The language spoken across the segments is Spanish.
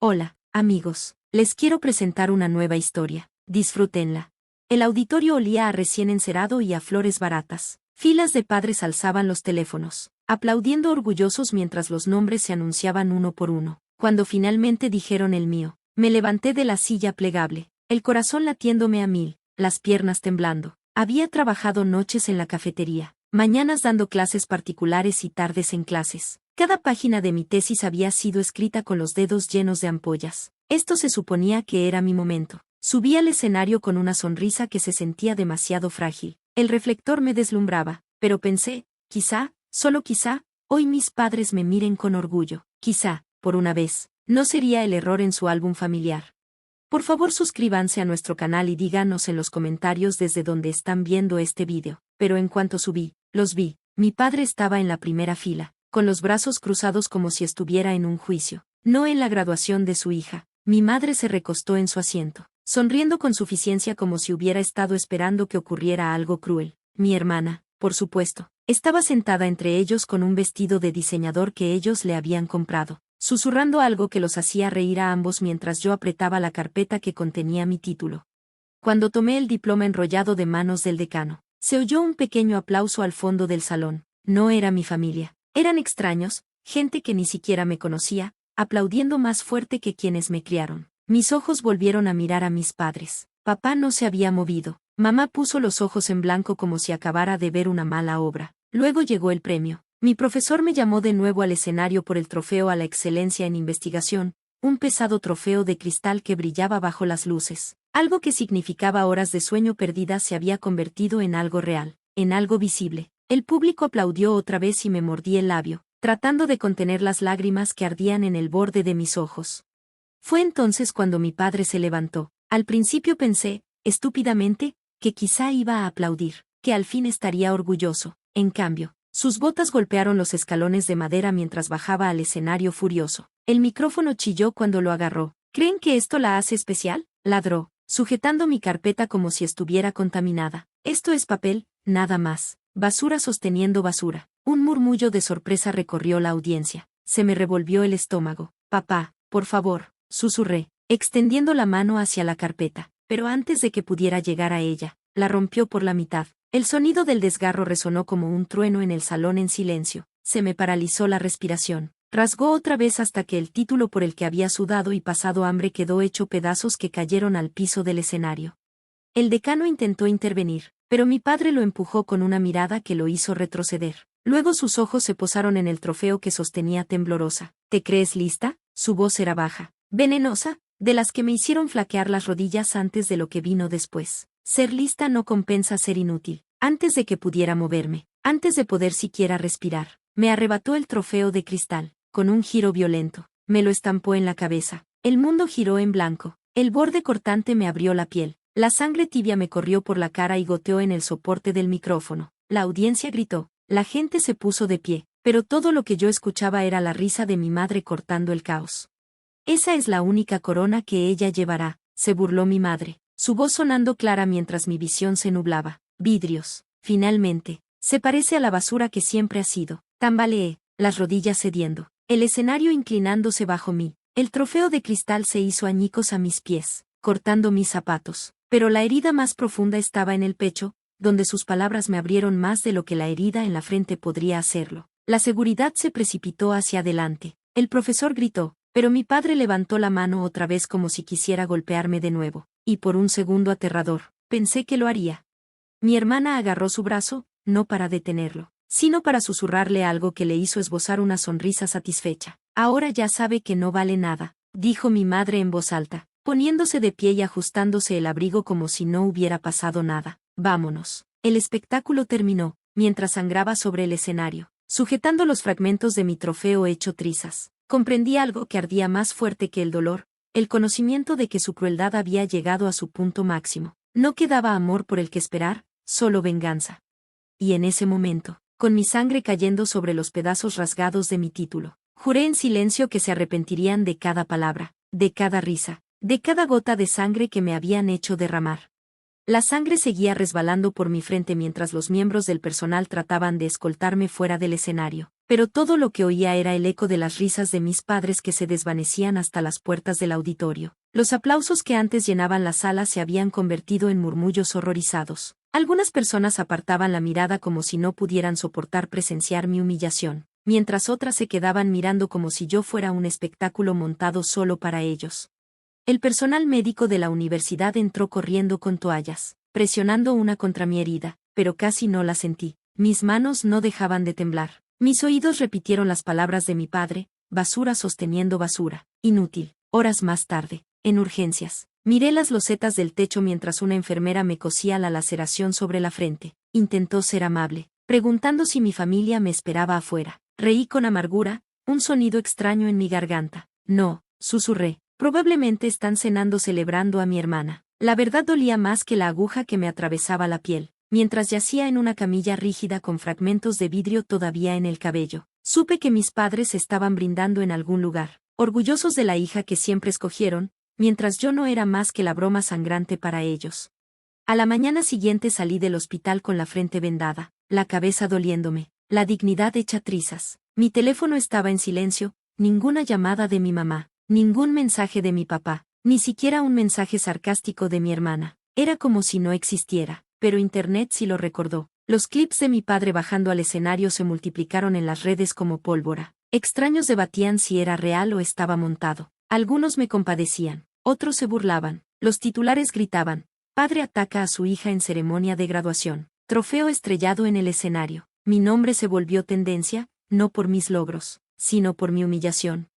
Hola, amigos. Les quiero presentar una nueva historia. Disfrútenla. El auditorio olía a recién encerado y a flores baratas. Filas de padres alzaban los teléfonos, aplaudiendo orgullosos mientras los nombres se anunciaban uno por uno. Cuando finalmente dijeron el mío, me levanté de la silla plegable, el corazón latiéndome a mil, las piernas temblando. Había trabajado noches en la cafetería, mañanas dando clases particulares y tardes en clases. Cada página de mi tesis había sido escrita con los dedos llenos de ampollas. Esto se suponía que era mi momento. Subí al escenario con una sonrisa que se sentía demasiado frágil. El reflector me deslumbraba, pero pensé, quizá, solo quizá, hoy mis padres me miren con orgullo. Quizá, por una vez, no sería el error en su álbum familiar. Por favor suscríbanse a nuestro canal y díganos en los comentarios desde donde están viendo este vídeo. Pero en cuanto subí, los vi. Mi padre estaba en la primera fila, con los brazos cruzados como si estuviera en un juicio, no en la graduación de su hija. Mi madre se recostó en su asiento, sonriendo con suficiencia como si hubiera estado esperando que ocurriera algo cruel. Mi hermana, por supuesto, estaba sentada entre ellos con un vestido de diseñador que ellos le habían comprado, susurrando algo que los hacía reír a ambos mientras yo apretaba la carpeta que contenía mi título. Cuando tomé el diploma enrollado de manos del decano, se oyó un pequeño aplauso al fondo del salón. No era mi familia. Eran extraños, gente que ni siquiera me conocía, aplaudiendo más fuerte que quienes me criaron. Mis ojos volvieron a mirar a mis padres. Papá no se había movido. Mamá puso los ojos en blanco como si acabara de ver una mala obra. Luego llegó el premio. Mi profesor me llamó de nuevo al escenario por el trofeo a la excelencia en investigación, un pesado trofeo de cristal que brillaba bajo las luces. Algo que significaba horas de sueño perdidas se había convertido en algo real, en algo visible. El público aplaudió otra vez y me mordí el labio, tratando de contener las lágrimas que ardían en el borde de mis ojos. Fue entonces cuando mi padre se levantó. Al principio pensé, estúpidamente, que quizá iba a aplaudir, que al fin estaría orgulloso. En cambio, sus botas golpearon los escalones de madera mientras bajaba al escenario furioso. El micrófono chilló cuando lo agarró. ¿Creen que esto la hace especial?, ladró, sujetando mi carpeta como si estuviera contaminada. Esto es papel, nada más. Basura sosteniendo basura. Un murmullo de sorpresa recorrió la audiencia. Se me revolvió el estómago. Papá, por favor, susurré, extendiendo la mano hacia la carpeta. Pero antes de que pudiera llegar a ella, la rompió por la mitad. El sonido del desgarro resonó como un trueno en el salón en silencio. Se me paralizó la respiración. Rasgó otra vez hasta que el título por el que había sudado y pasado hambre quedó hecho pedazos que cayeron al piso del escenario. El decano intentó intervenir, pero mi padre lo empujó con una mirada que lo hizo retroceder. Luego sus ojos se posaron en el trofeo que sostenía temblorosa. ¿Te crees lista? Su voz era baja, venenosa, de las que me hicieron flaquear las rodillas antes de lo que vino después. Ser lista no compensa ser inútil. Antes de que pudiera moverme, antes de poder siquiera respirar, me arrebató el trofeo de cristal, con un giro violento. Me lo estampó en la cabeza. El mundo giró en blanco. El borde cortante me abrió la piel. La sangre tibia me corrió por la cara y goteó en el soporte del micrófono. La audiencia gritó. La gente se puso de pie, pero todo lo que yo escuchaba era la risa de mi madre cortando el caos. Esa es la única corona que ella llevará, se burló mi madre, su voz sonando clara mientras mi visión se nublaba. Vidrios, finalmente, se parece a la basura que siempre ha sido. Tambaleé, las rodillas cediendo, el escenario inclinándose bajo mí. El trofeo de cristal se hizo añicos a mis pies, cortando mis zapatos. Pero la herida más profunda estaba en el pecho, donde sus palabras me abrieron más de lo que la herida en la frente podría hacerlo. La seguridad se precipitó hacia adelante. El profesor gritó, pero mi padre levantó la mano otra vez como si quisiera golpearme de nuevo, y por un segundo aterrador, pensé que lo haría. Mi hermana agarró su brazo, no para detenerlo, sino para susurrarle algo que le hizo esbozar una sonrisa satisfecha. Ahora ya sabe que no vale nada, dijo mi madre en voz alta, poniéndose de pie y ajustándose el abrigo como si no hubiera pasado nada. Vámonos. El espectáculo terminó, mientras sangraba sobre el escenario, sujetando los fragmentos de mi trofeo hecho trizas. Comprendí algo que ardía más fuerte que el dolor, el conocimiento de que su crueldad había llegado a su punto máximo. No quedaba amor por el que esperar, solo venganza. Y en ese momento, con mi sangre cayendo sobre los pedazos rasgados de mi título, juré en silencio que se arrepentirían de cada palabra, de cada risa, de cada gota de sangre que me habían hecho derramar. La sangre seguía resbalando por mi frente mientras los miembros del personal trataban de escoltarme fuera del escenario. pero todo lo que oía era el eco de las risas de mis padres que se desvanecían hasta las puertas del auditorio. Los aplausos que antes llenaban la sala se habían convertido en murmullos horrorizados. Algunas personas apartaban la mirada como si no pudieran soportar presenciar mi humillación, mientras otras se quedaban mirando como si yo fuera un espectáculo montado solo para ellos. El personal médico de la universidad entró corriendo con toallas, presionando una contra mi herida, pero casi no la sentí. Mis manos no dejaban de temblar. Mis oídos repitieron las palabras de mi padre: basura sosteniendo basura, inútil. Horas más tarde, en urgencias, miré las losetas del techo mientras una enfermera me cosía la laceración sobre la frente. Intentó ser amable, preguntando si mi familia me esperaba afuera. Reí con amargura, un sonido extraño en mi garganta. No, susurré. Probablemente están cenando celebrando a mi hermana. La verdad dolía más que la aguja que me atravesaba la piel. Mientras yacía en una camilla rígida con fragmentos de vidrio todavía en el cabello, supe que mis padres estaban brindando en algún lugar, orgullosos de la hija que siempre escogieron, mientras yo no era más que la broma sangrante para ellos. A la mañana siguiente salí del hospital con la frente vendada, la cabeza doliéndome, la dignidad hecha trizas. Mi teléfono estaba en silencio, ninguna llamada de mi mamá, ningún mensaje de mi papá, ni siquiera un mensaje sarcástico de mi hermana. Era como si no existiera. Pero Internet sí lo recordó. Los clips de mi padre bajando al escenario se multiplicaron en las redes como pólvora. Extraños debatían si era real o estaba montado. Algunos me compadecían, otros se burlaban. Los titulares gritaban: padre ataca a su hija en ceremonia de graduación. Trofeo estrellado en el escenario. Mi nombre se volvió tendencia, no por mis logros, sino por mi humillación.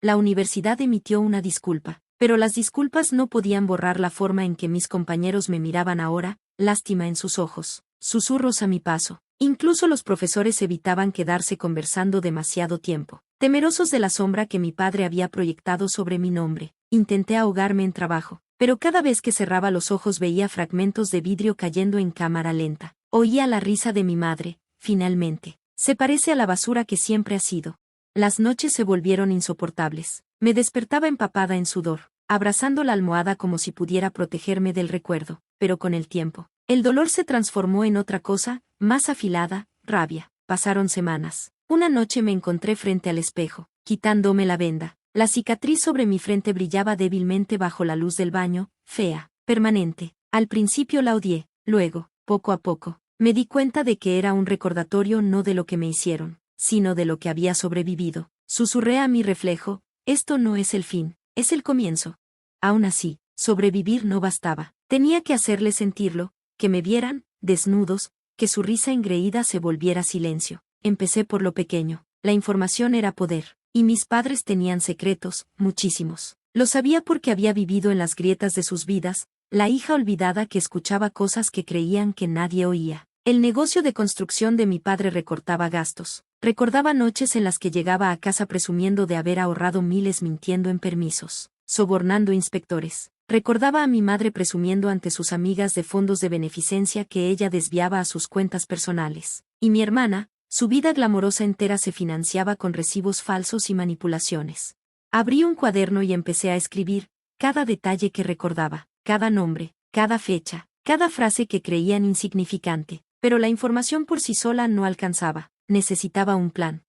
La universidad emitió una disculpa, pero las disculpas no podían borrar la forma en que mis compañeros me miraban ahora. Lástima en sus ojos, susurros a mi paso. Incluso los profesores evitaban quedarse conversando demasiado tiempo, temerosos de la sombra que mi padre había proyectado sobre mi nombre. Intenté ahogarme en trabajo, pero cada vez que cerraba los ojos veía fragmentos de vidrio cayendo en cámara lenta. Oía la risa de mi madre. Finalmente, se parece a la basura que siempre ha sido. Las noches se volvieron insoportables. Me despertaba empapada en sudor, abrazando la almohada como si pudiera protegerme del recuerdo, pero con el tiempo, el dolor se transformó en otra cosa, más afilada: rabia. Pasaron semanas. Una noche me encontré frente al espejo, quitándome la venda. La cicatriz sobre mi frente brillaba débilmente bajo la luz del baño, fea, permanente. Al principio la odié, luego, poco a poco, me di cuenta de que era un recordatorio no de lo que me hicieron, sino de lo que había sobrevivido. Susurré a mi reflejo: esto no es el fin, es el comienzo. Aún así, sobrevivir no bastaba. Tenía que hacerles sentirlo, que me vieran, desnudos, que su risa engreída se volviera silencio. Empecé por lo pequeño. La información era poder, y mis padres tenían secretos, muchísimos. Lo sabía porque había vivido en las grietas de sus vidas, la hija olvidada que escuchaba cosas que creían que nadie oía. El negocio de construcción de mi padre recortaba gastos. Recordaba noches en las que llegaba a casa presumiendo de haber ahorrado miles mintiendo en permisos, sobornando inspectores. Recordaba a mi madre presumiendo ante sus amigas de fondos de beneficencia que ella desviaba a sus cuentas personales. Y mi hermana, su vida glamorosa entera se financiaba con recibos falsos y manipulaciones. Abrí un cuaderno y empecé a escribir cada detalle que recordaba, cada nombre, cada fecha, cada frase que creían insignificante. Pero la información por sí sola no alcanzaba, necesitaba un plan.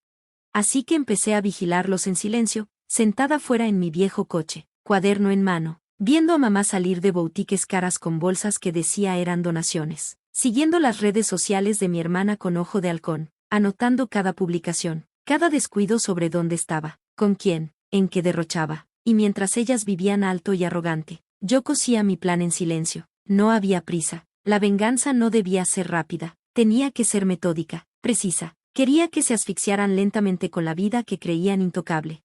Así que empecé a vigilarlos en silencio, sentada fuera en mi viejo coche, cuaderno en mano, viendo a mamá salir de boutiques caras con bolsas que decía eran donaciones, siguiendo las redes sociales de mi hermana con ojo de halcón, anotando cada publicación, cada descuido sobre dónde estaba, con quién, en qué derrochaba, y mientras ellas vivían alto y arrogante, yo cosía mi plan en silencio. No había prisa, la venganza no debía ser rápida, tenía que ser metódica, precisa. Quería que se asfixiaran lentamente con la vida que creían intocable.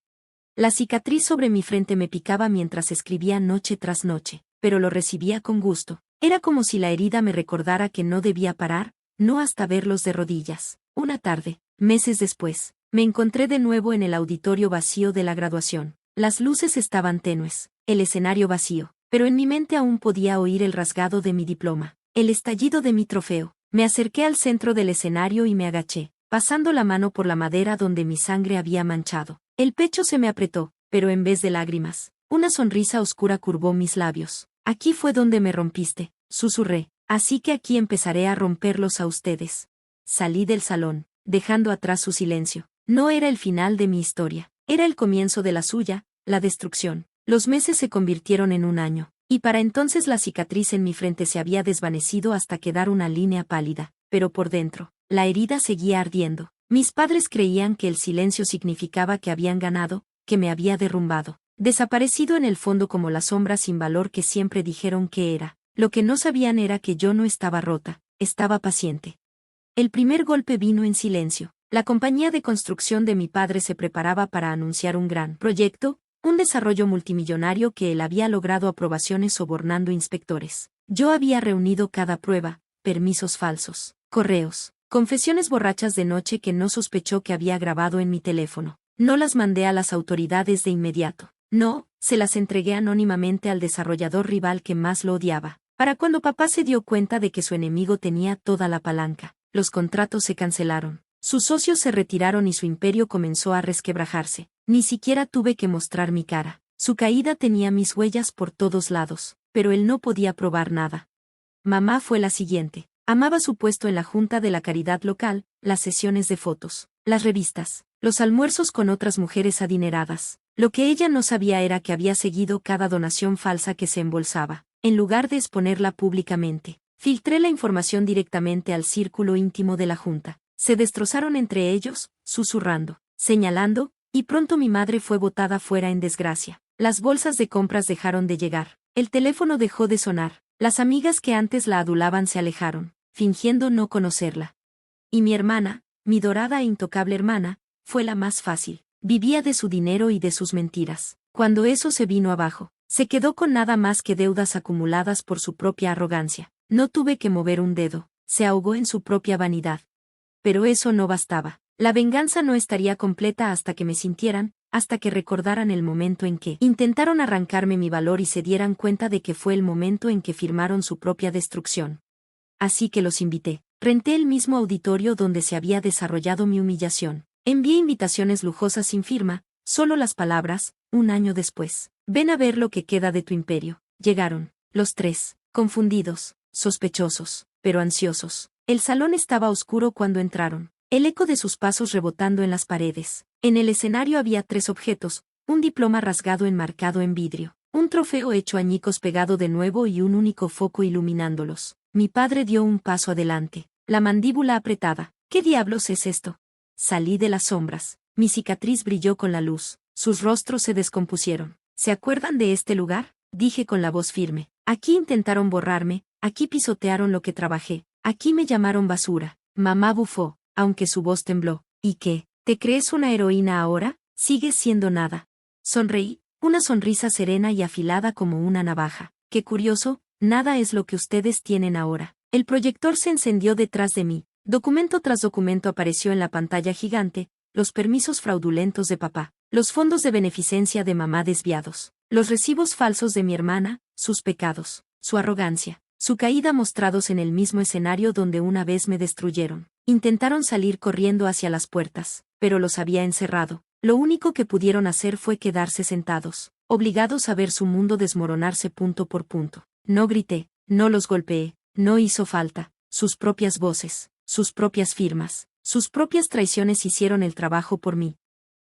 La cicatriz sobre mi frente me picaba mientras escribía noche tras noche, pero lo recibía con gusto. Era como si la herida me recordara que no debía parar, no hasta verlos de rodillas. Una tarde, meses después, me encontré de nuevo en el auditorio vacío de la graduación. Las luces estaban tenues, el escenario vacío, pero en mi mente aún podía oír el rasgado de mi diploma, el estallido de mi trofeo. Me acerqué al centro del escenario y me agaché, pasando la mano por la madera donde mi sangre había manchado. El pecho se me apretó, pero en vez de lágrimas, una sonrisa oscura curvó mis labios. Aquí fue donde me rompiste, susurré, así que aquí empezaré a romperlos a ustedes. Salí del salón, dejando atrás su silencio. No era el final de mi historia, era el comienzo de la suya, la destrucción. Los meses se convirtieron en un año, y para entonces la cicatriz en mi frente se había desvanecido hasta quedar una línea pálida, pero por dentro, la herida seguía ardiendo. Mis padres creían que el silencio significaba que habían ganado, que me había derrumbado, desaparecido en el fondo como la sombra sin valor que siempre dijeron que era. Lo que no sabían era que yo no estaba rota, estaba paciente. El primer golpe vino en silencio. La compañía de construcción de mi padre se preparaba para anunciar un gran proyecto, un desarrollo multimillonario que él había logrado aprobaciones sobornando inspectores. Yo había reunido cada prueba, permisos falsos, correos, confesiones borrachas de noche que no sospechó que había grabado en mi teléfono. No las mandé a las autoridades de inmediato. No, se las entregué anónimamente al desarrollador rival que más lo odiaba. Para cuando papá se dio cuenta de que su enemigo tenía toda la palanca, los contratos se cancelaron. Sus socios se retiraron y su imperio comenzó a resquebrajarse. Ni siquiera tuve que mostrar mi cara. Su caída tenía mis huellas por todos lados, pero él no podía probar nada. Mamá fue la siguiente. Amaba su puesto en la junta de la caridad local, las sesiones de fotos, las revistas, los almuerzos con otras mujeres adineradas. Lo que ella no sabía era que había seguido cada donación falsa que se embolsaba. En lugar de exponerla públicamente, filtré la información directamente al círculo íntimo de la junta. Se destrozaron entre ellos, susurrando, señalando, y pronto mi madre fue botada fuera en desgracia. Las bolsas de compras dejaron de llegar. El teléfono dejó de sonar. Las amigas que antes la adulaban se alejaron, fingiendo no conocerla. Y mi hermana, mi dorada e intocable hermana, fue la más fácil. Vivía de su dinero y de sus mentiras. Cuando eso se vino abajo, se quedó con nada más que deudas acumuladas por su propia arrogancia. No tuve que mover un dedo. Se ahogó en su propia vanidad. Pero eso no bastaba. La venganza no estaría completa hasta que me sintieran, hasta que recordaran el momento en que intentaron arrancarme mi valor y se dieran cuenta de que fue el momento en que firmaron su propia destrucción. Así que los invité. Renté el mismo auditorio donde se había desarrollado mi humillación. Envié invitaciones lujosas sin firma, solo las palabras, un año después. Ven a ver lo que queda de tu imperio. Llegaron, los tres, confundidos, sospechosos, pero ansiosos. El salón estaba oscuro cuando entraron. El eco de sus pasos rebotando en las paredes. En el escenario había 3 objetos, un diploma rasgado enmarcado en vidrio, un trofeo hecho añicos pegado de nuevo y un único foco iluminándolos. Mi padre dio un paso adelante, la mandíbula apretada. ¿Qué diablos es esto? Salí de las sombras. Mi cicatriz brilló con la luz. Sus rostros se descompusieron. ¿Se acuerdan de este lugar? Dije con la voz firme. Aquí intentaron borrarme, aquí pisotearon lo que trabajé, aquí me llamaron basura. Mamá bufó, aunque su voz tembló. ¿Y qué? ¿Te crees una heroína ahora? Sigues siendo nada. Sonreí, una sonrisa serena y afilada como una navaja. Qué curioso, nada es lo que ustedes tienen ahora. El proyector se encendió detrás de mí. Documento tras documento apareció en la pantalla gigante, los permisos fraudulentos de papá, los fondos de beneficencia de mamá desviados, los recibos falsos de mi hermana, sus pecados, su arrogancia, su caída mostrados en el mismo escenario donde una vez me destruyeron. Intentaron salir corriendo hacia las puertas, pero los había encerrado. Lo único que pudieron hacer fue quedarse sentados, obligados a ver su mundo desmoronarse punto por punto. No grité, no los golpeé, no hizo falta. Sus propias voces, sus propias firmas, sus propias traiciones hicieron el trabajo por mí.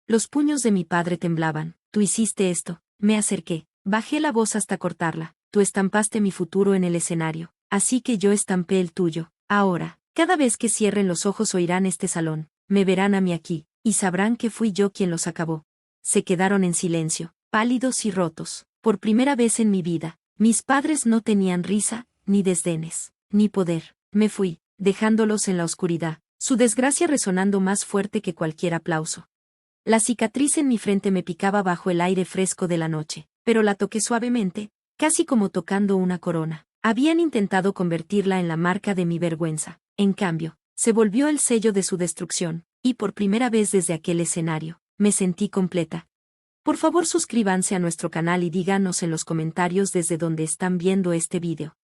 Los puños de mi padre temblaban. Tú hiciste esto. Me acerqué, bajé la voz hasta cortarla. Tú estampaste mi futuro en el escenario, así que yo estampé el tuyo. Ahora, cada vez que cierren los ojos oirán este salón, me verán a mí aquí, y sabrán que fui yo quien los acabó. Se quedaron en silencio, pálidos y rotos. Por primera vez en mi vida, mis padres no tenían risa, ni desdenes, ni poder. Me fui, dejándolos en la oscuridad, su desgracia resonando más fuerte que cualquier aplauso. La cicatriz en mi frente me picaba bajo el aire fresco de la noche, pero la toqué suavemente, casi como tocando una corona. Habían intentado convertirla en la marca de mi vergüenza. En cambio, se volvió el sello de su destrucción, y por primera vez desde aquel escenario, me sentí completa. Por favor suscríbanse a nuestro canal y díganos en los comentarios desde donde están viendo este vídeo.